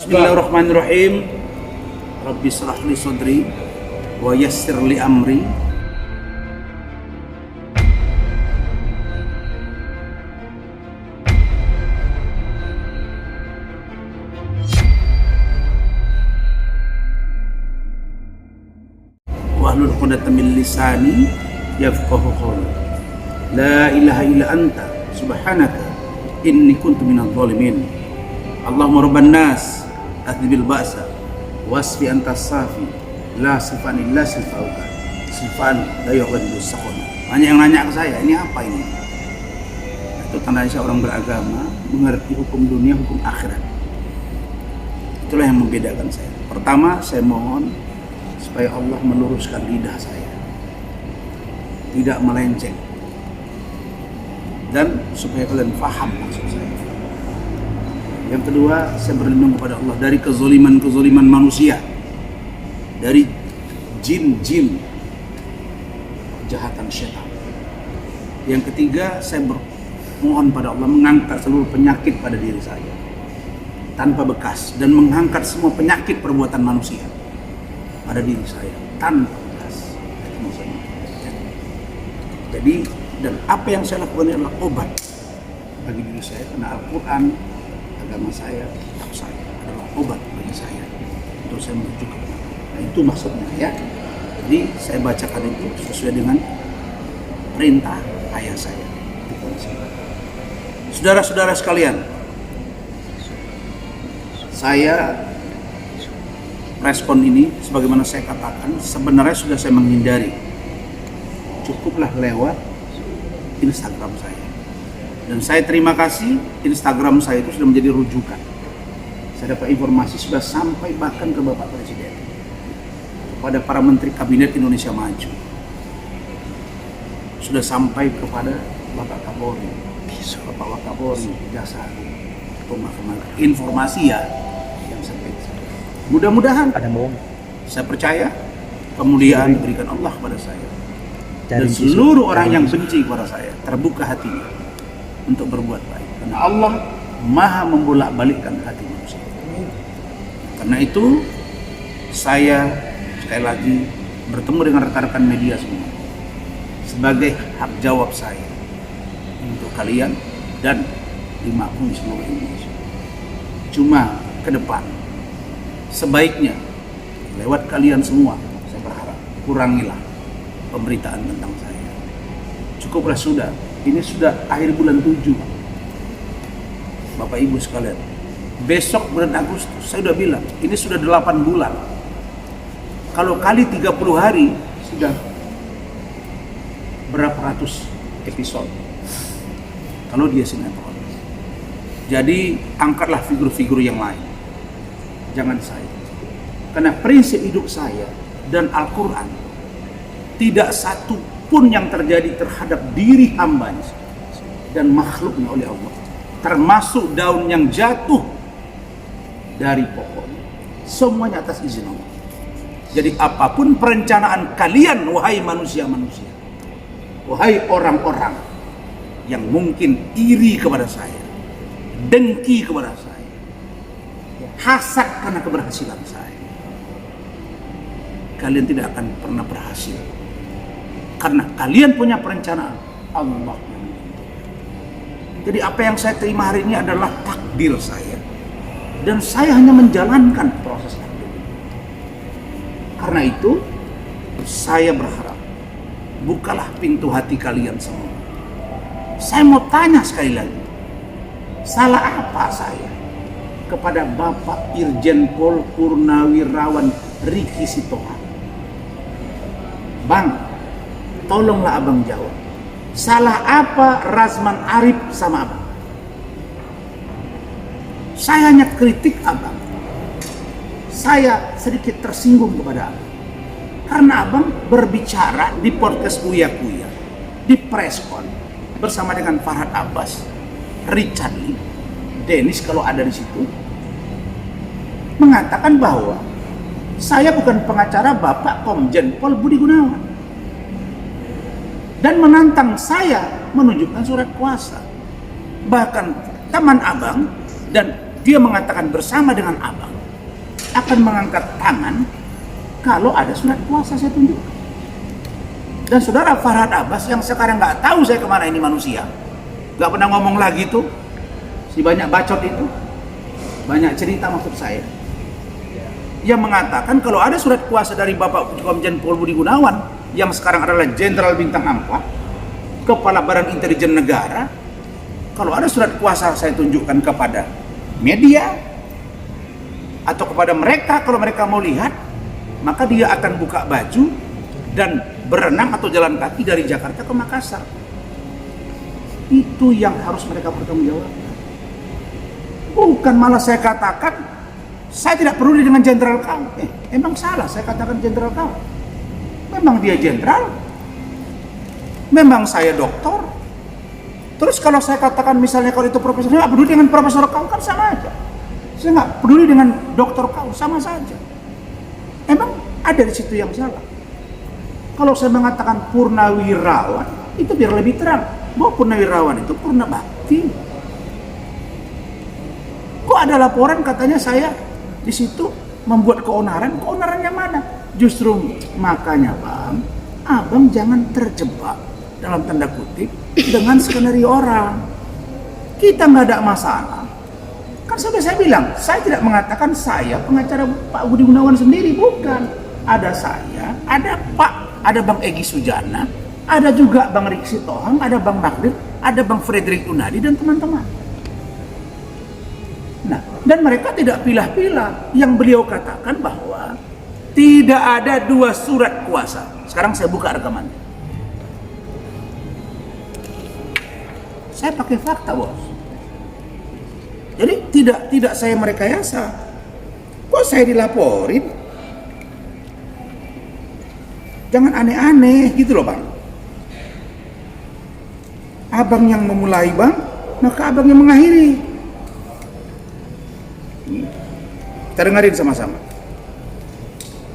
Bismillahirrahmanirrahim. Rabbi shrah li sadri wa yassir li amri. Wahlul 'uqdatam min lisani yafqahu qawli. La ilaha illa anta subhanaka inni kuntu minadh dhalimin. Allahumma rabban nas adhibil ba'sa wasfi antas safi la sifan illa sifauka sifan la yughadiru sakon. Banyak yang nanya ke saya, ini apa ini? Itu tanda saya orang beragama, mengerti hukum dunia, hukum akhirat. Itulah yang membedakan saya. Pertama, saya mohon supaya Allah meluruskan lidah saya, tidak melenceng, dan supaya kalian faham maksud saya. Yang kedua, saya berlindung kepada Allah dari kezoliman manusia, dari jin-jin, kejahatan syaitan. Yang ketiga, saya bermohon pada Allah mengangkat seluruh penyakit pada diri saya tanpa bekas, dan mengangkat semua penyakit perbuatan manusia pada diri saya tanpa bekas. Jadi, dan apa yang saya lakukan adalah obat bagi diri saya, karena Al-Quran, agama saya, kitab saya adalah obat bagi saya untuk saya menuju ke benar. Nah, itu maksudnya ya. Jadi saya bacakan itu sesuai dengan perintah ayah saya. Saudara-saudara sekalian, saya respon ini sebagaimana saya katakan sebenarnya sudah saya menghindari. Cukuplah lewat Instagram saya. Dan saya terima kasih, Instagram saya itu sudah menjadi rujukan. Saya dapat informasi sudah sampai bahkan ke Bapak Presiden, kepada para Menteri Kabinet Indonesia Maju, sudah sampai kepada Bapak Kapolri, Bapak Wakapolri, Jaksa Agung, informasi ya yang sampai. Mudah-mudahan saya percaya kemuliaan diberikan Allah kepada saya, dan seluruh orang yang benci kepada saya terbuka hatinya untuk berbuat baik, karena Allah maha membolak-balikkan hati manusia. Karena itu saya sekali lagi bertemu dengan rekan-rekan media semua sebagai hak jawab saya untuk kalian dan dimaklumi seluruh Indonesia. Cuma ke depan sebaiknya lewat kalian semua, saya berharap kurangilah pemberitaan tentang saya. Cukuplah sudah. Ini sudah akhir bulan 7, Bapak Ibu sekalian. Besok bulan Agustus, saya sudah bilang, ini sudah 8 bulan. Kalau kali 30 hari, sudah berapa ratus episode. Kalau dia sinetron. Jadi, angkatlah figur-figur yang lain. Jangan saya. Karena prinsip hidup saya dan Al-Quran, tidak satu pun yang terjadi terhadap diri hambanya dan makhluknya oleh Allah, termasuk daun yang jatuh dari pohon, semuanya atas izin Allah. Jadi apapun perencanaan kalian, wahai manusia-manusia, wahai orang-orang yang mungkin iri kepada saya, dengki kepada saya, hasad karena keberhasilan saya, kalian tidak akan pernah berhasil. Karena kalian punya perencanaan, Allah yang menentukan. Jadi apa yang saya terima hari ini adalah takdir saya, dan saya hanya menjalankan proses takdir. Karena itu saya berharap bukalah pintu hati kalian semua. Saya mau tanya sekali lagi, salah apa saya kepada Bapak Irjen Pol Purnawirawan Riki Sitohang? Bang, tolonglah abang jawab. Salah apa Razman Arif sama abang? Saya hanya kritik abang. Saya sedikit tersinggung kepada abang, karena abang berbicara di podcast Uya Kuya, di preskon bersama dengan Farhad Abbas, Richard Lee, Dennis kalau ada di situ, mengatakan bahwa saya bukan pengacara Bapak Komjen Pol Budi Gunawan, dan menantang saya menunjukkan surat kuasa. Bahkan teman abang dan dia mengatakan bersama dengan abang akan mengangkat tangan kalau ada surat kuasa saya tunjuk. Dan saudara Farhad Abbas yang sekarang nggak tahu saya kemana ini manusia, nggak pernah ngomong lagi tuh, si banyak bacot itu, banyak cerita maksud saya, yang mengatakan kalau ada surat kuasa dari Bapak Komjen Pol Budi Gunawan yang sekarang adalah Jenderal Bintang 4, Kepala Badan Intelijen Negara, kalau ada surat kuasa saya tunjukkan kepada media atau kepada mereka, kalau mereka mau lihat, maka dia akan buka baju dan berenang atau jalan kaki dari Jakarta ke Makassar. Itu yang harus mereka bertanggungjawabkan. Bukan malah saya katakan saya tidak peduli dengan jenderal kau. Emang salah saya katakan jenderal kau? Memang dia jenderal, memang saya doktor. Terus kalau saya katakan misalnya kalau itu profesor, saya nggak peduli dengan profesor kau, kan sama aja. Saya nggak peduli dengan dokter kau, sama saja. Emang ada di situ yang salah? Kalau saya mengatakan purnawirawan, itu biar lebih terang bahwa purnawirawan itu purna bakti. Kok ada laporan katanya saya di situ membuat keonaran? Keonaran yang mana? Justru makanya Bang, abang jangan terjebak dalam tanda kutip dengan skenario orang. Kita nggak ada masalah. Kan sudah saya bilang, saya tidak mengatakan saya pengacara Pak Budi Gunawan sendiri, bukan. Ada saya, ada Bang Egy Sujana, ada juga Bang Riksi Tohang, ada Bang Magdir, ada Bang Frederick Unadi dan teman-teman. Nah, dan mereka tidak pilah-pilah. Yang beliau katakan bahwa tidak ada 2 surat kuasa. Sekarang saya buka rekamannya. Saya pakai fakta, bos. Jadi tidak saya merekayasa. Kok saya dilaporin? Jangan aneh-aneh gitu loh Bang. Abang yang memulai Bang, maka abang yang mengakhiri. Kita dengerin sama-sama.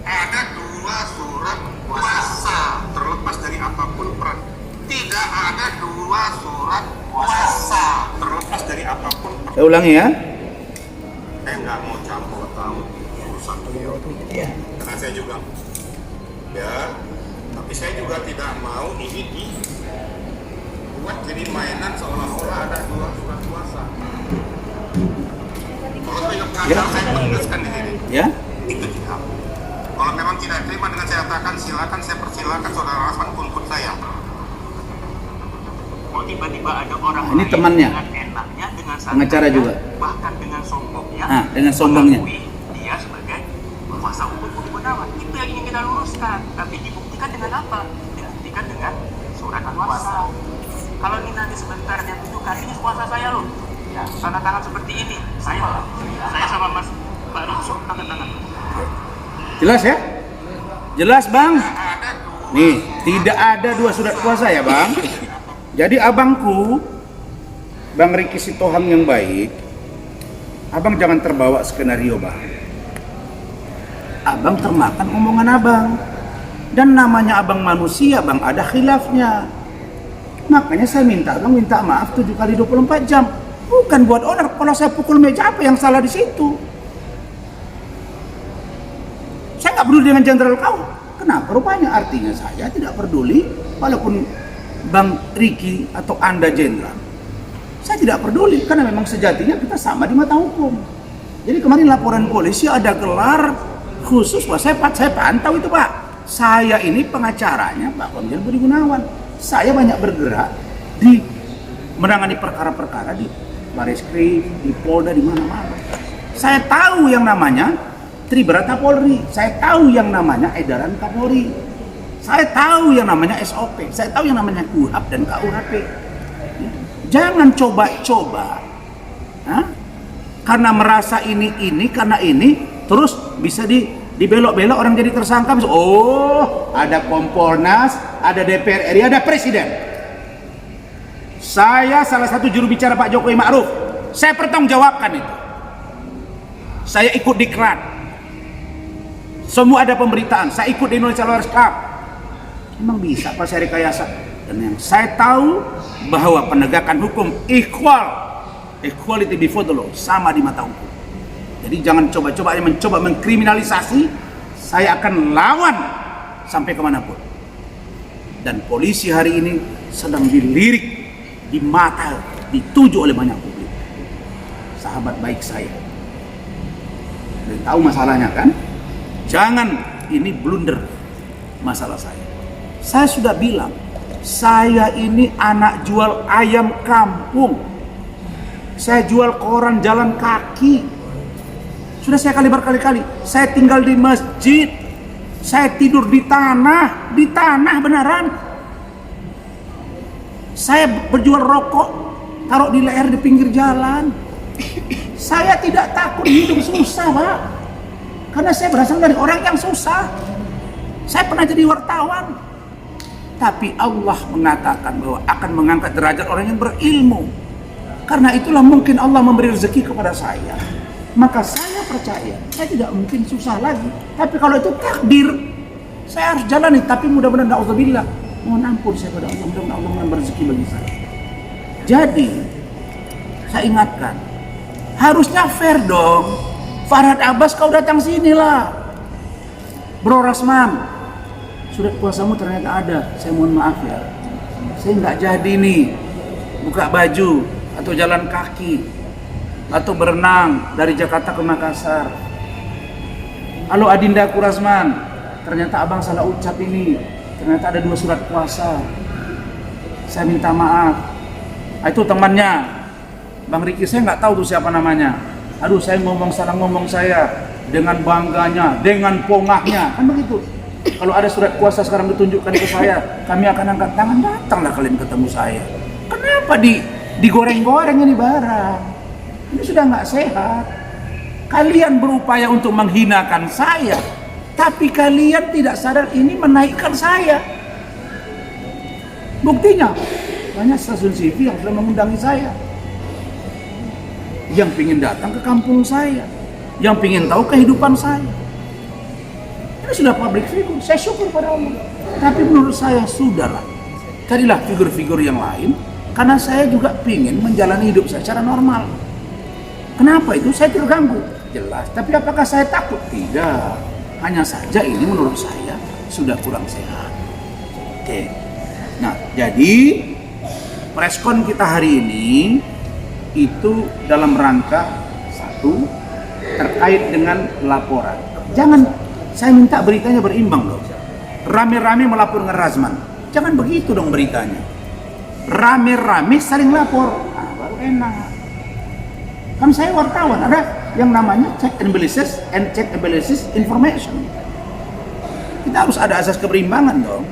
Ada 2 surat kuasa terlepas dari apapun peran. Tidak ada 2 surat kuasa terlepas dari apapun peran. Saya ulangi ya. Saya nggak mau campur tangan urusan beliau. Karena saya juga ya, tapi saya juga tidak mau ini dibuat jadi mainan seolah-olah ada 2 surat kuasa. Kalau saya menuliskan di sini, Ya. itu tidak. Kalau memang tidak terima dengan saya katakan, silakan saya persilakan saudara Rasman tuntut saya. Kok tiba-tiba ada orang Ini temannya, dengan enaknya, dengan pengacara juga, bahkan dengan sombongnya, dengan sombongnya, dia sebagai kuasa hukum Budi Gunawan. Itu yang ingin kita luruskan. Tapi dibuktikan dengan apa? Dibuktikan dengan surat kuasa. Kalau ini nanti sebentar dia tunjukkan, ini kuasa saya loh. Ya, tanda tangan seperti ini. Saya sama Mas Pak Rizal tangan-tangan. Jelas ya? Jelas Bang? Nih, tidak ada 2 surat kuasa ya Bang. Jadi abangku, Bang Riki Sitohang yang baik, abang jangan terbawa skenario Bang. Abang termakan omongan abang. Dan namanya abang manusia Bang, ada khilafnya. Makanya saya minta maaf 7 kali 24 jam. Bukan buat onar. Kalau saya pukul meja, apa yang salah di situ? Saya nggak peduli dengan jenderal kau. Kenapa? Rupanya artinya saya tidak peduli walaupun Bang Riki atau Anda jenderal. Saya tidak peduli karena memang sejatinya kita sama di mata hukum. Jadi kemarin laporan polisi ada gelar khusus. Wah, saya pantau itu Pak. Saya ini pengacaranya Pak Komjen Budi Gunawan. Saya banyak bergerak di menangani perkara-perkara di Bareskrim, di Polda, di mana-mana. Saya tahu yang namanya Tribrata Polri, saya tahu yang namanya edaran Kapolri, saya tahu yang namanya SOP, saya tahu yang namanya KUHAP dan KUHP. Jangan coba-coba, karena merasa ini, karena ini, terus bisa dibelok-belok orang jadi tersangka. Oh, ada Kompolnas, ada DPR RI, ada Presiden. Saya salah satu juru bicara Pak Jokowi Ma'ruf. Saya pertanggungjawabkan itu. Saya ikut diklat. Semua ada pemberitaan. Saya ikut di Indonesia Lawyers Club. Memang bisa Pak saya rekayasa. Dan yang saya tahu bahwa penegakan hukum equal equality before the law, sama di mata hukum. Jadi jangan coba-coba mencoba mengkriminalisasi. Saya akan lawan sampai kemanapun. Dan polisi hari ini sedang dilirik, di mata, dituju oleh banyak publik. Sahabat baik saya, dan tahu masalahnya kan? Jangan ini blunder masalah saya. Saya sudah bilang, saya ini anak jual ayam kampung. Saya jual koran jalan kaki. Sudah saya kali berkali-kali. Saya tinggal di masjid. Saya tidur di tanah beneran. Saya berjual rokok, taruh di leher di pinggir jalan. Saya tidak takut hidup susah, Pak. Karena saya berasal dari orang yang susah. Saya pernah jadi wartawan. Tapi Allah mengatakan bahwa akan mengangkat derajat orang yang berilmu. Karena itulah mungkin Allah memberi rezeki kepada saya. Maka saya percaya, saya tidak mungkin susah lagi. Tapi kalau itu takdir, saya harus jalani. Tapi mudah-mudahan, na'udzubillah, mohon ampun saya kepada Allah, mudah-mudahan Allah menambah rezeki bagi saya. Jadi, saya ingatkan, harusnya fair dong. Farhad Abbas, kau datang sinilah. Bro Rasman, surat kuasamu ternyata ada. Saya mohon maaf ya, saya nggak jadi nih buka baju atau jalan kaki atau berenang dari Jakarta ke Makassar. Halo Adinda Kurasman, ternyata abang salah ucap ini. Ternyata ada 2 surat kuasa. Saya minta maaf. Itu temannya Bang Riki, saya nggak tahu tuh siapa namanya. Aduh, saya salah ngomong saya dengan bangganya, dengan pongahnya, kan begitu. Kalau ada surat kuasa sekarang ditunjukkan ke saya, kami akan angkat tangan, datanglah kalian ketemu saya. Kenapa digoreng-goreng ini barang? Ini sudah nggak sehat. Kalian berupaya untuk menghinakan saya, tapi kalian tidak sadar ini menaikkan saya. Buktinya, banyak stasiun TV yang sudah mengundangi saya, yang ingin datang ke kampung saya, yang ingin tahu kehidupan saya. Ini sudah public figure, saya syukur pada Allah. Tapi menurut saya sudahlah, carilah figur-figur yang lain, karena saya juga ingin menjalani hidup saya secara normal. Kenapa itu? Saya terganggu, jelas. Tapi apakah saya takut? Tidak. Hanya saja ini menurut saya sudah kurang sehat. Oke. Nah, jadi preskon kita hari ini itu dalam rangka satu, terkait dengan laporan. Jangan, saya minta beritanya berimbang loh. Rame-rame melapor dengan Razman. Jangan begitu dong beritanya. Rame-rame saling lapor. Nah, baru enak. Kan saya wartawan, ada yang namanya check and balances information. Kita harus ada asas keberimbangan dong.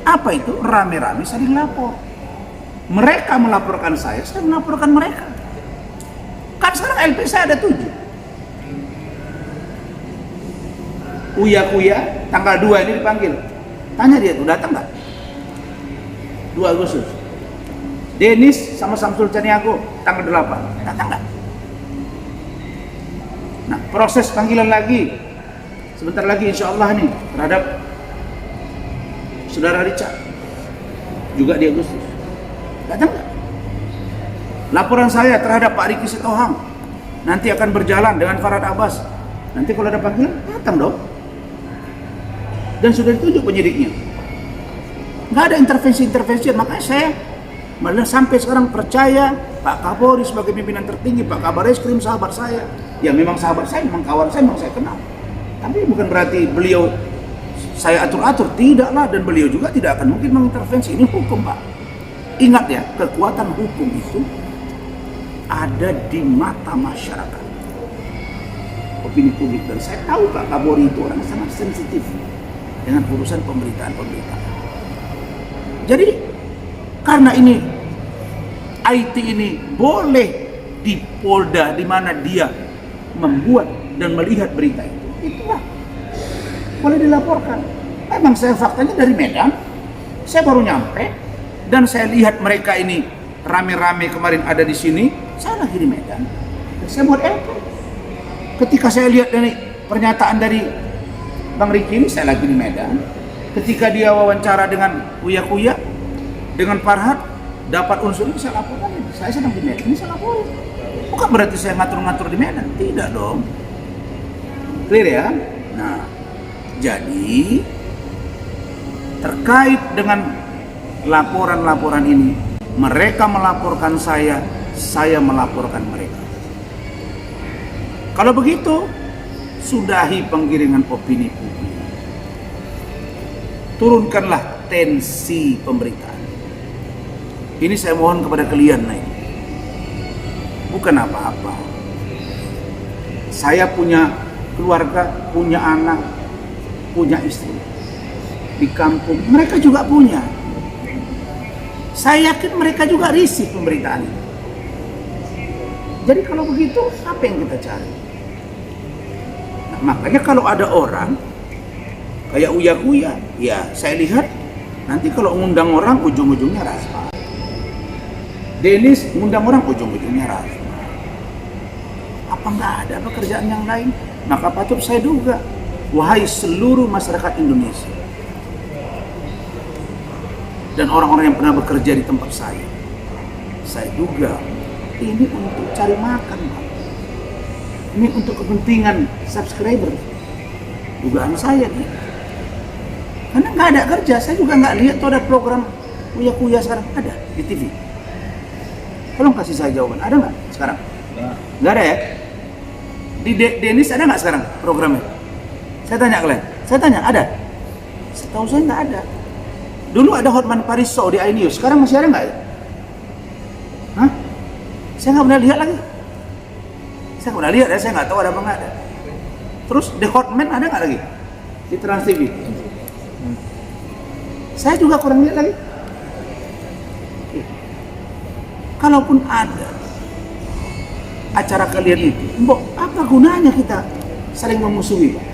Apa itu? Rame-rame saling lapor. Mereka melaporkan saya melaporkan mereka. Kan sekarang LP saya ada 7. Uya tanggal 2 ini dipanggil. Tanya dia tuh, datang nggak? 2 Agustus. Denis sama Samsul Caniago tanggal 8. Datang nggak? Nah, proses panggilan lagi sebentar lagi insya Allah nih terhadap Saudara Richard juga di Agustus. Datang nggak? Laporan saya terhadap Pak Riki Sitohang nanti akan berjalan dengan Farhad Abbas. Nanti kalau ada panggilan, datang dong. Dan sudah ditunjuk penyidiknya. Nggak ada intervensi-intervensi, makanya saya malah sampai sekarang percaya Pak Kapolri sebagai pimpinan tertinggi, Pak Kabar Eskrim sahabat saya. Ya memang sahabat saya, memang kawan saya, memang saya kenal. Tapi bukan berarti beliau saya atur-atur, tidaklah, dan beliau juga tidak akan mungkin mengintervensi. Ini hukum, Pak. Ingat ya, kekuatan hukum itu ada di mata masyarakat, opini publik, dan saya tahu Pak Kapolri itu orang sangat sensitif dengan urusan pemberitaan. Jadi karena ini IT ini boleh di Polda di mana dia membuat dan melihat berita itu, itulah boleh dilaporkan. Memang saya faktanya dari Medan, saya baru nyampe dan saya lihat mereka ini rame-rame kemarin ada di sini. Saya lagi di Medan, dan saya buat LP. Ketika saya lihat dari pernyataan dari Bang Riki ini, saya lagi di Medan. Ketika dia wawancara dengan Uya dengan Farhad, dapat unsur ini saya laporkan, saya sedang di Medan, ini saya laporin. Bukan berarti saya ngatur-ngatur di Medan, tidak dong. Clear ya? Nah, jadi terkait dengan laporan-laporan ini, mereka melaporkan saya melaporkan mereka. Kalau begitu, sudahi penggiringan opini publik. Turunkanlah tensi pemberitaan. Ini saya mohon kepada kalian ini. Bukan apa-apa. Saya punya keluarga, punya anak, punya istri. Di kampung, mereka juga punya. Saya yakin mereka juga risih pemberitaan ini. Jadi kalau begitu, apa yang kita cari? Nah, makanya kalau ada orang kayak Uya-Kuya, ya saya lihat nanti kalau ngundang orang ujung-ujungnya Rasma. Denis ngundang orang ujung-ujungnya Rasma. Apa nggak ada pekerjaan yang lain? Maka patut saya duga, wahai seluruh masyarakat Indonesia dan orang-orang yang pernah bekerja di tempat saya duga ini untuk cari makan, Pak. Ini untuk kepentingan subscriber. Dugaan saya nih. Karena nggak ada kerja, saya juga nggak lihat tuh ada program Uya-Kuya sekarang ada di TV. Tolong kasih saya jawaban, ada nggak sekarang? Nggak ada ya? Di Denis ada nggak sekarang programnya? Saya tanya kalian, saya tanya ada? Setahu saya nggak ada. Dulu ada Hotman Paris Show di iNews, sekarang masih ada nggak ya? Hah? Saya nggak pernah lihat lagi. Saya nggak pernah lihat ya, saya nggak tahu ada apa nggak ada. Terus The Hotman ada nggak lagi di Trans TV? Saya juga kurang lihat lagi. Kalaupun ada acara kalian itu, mbok apa gunanya kita saling memusuhi, Pak?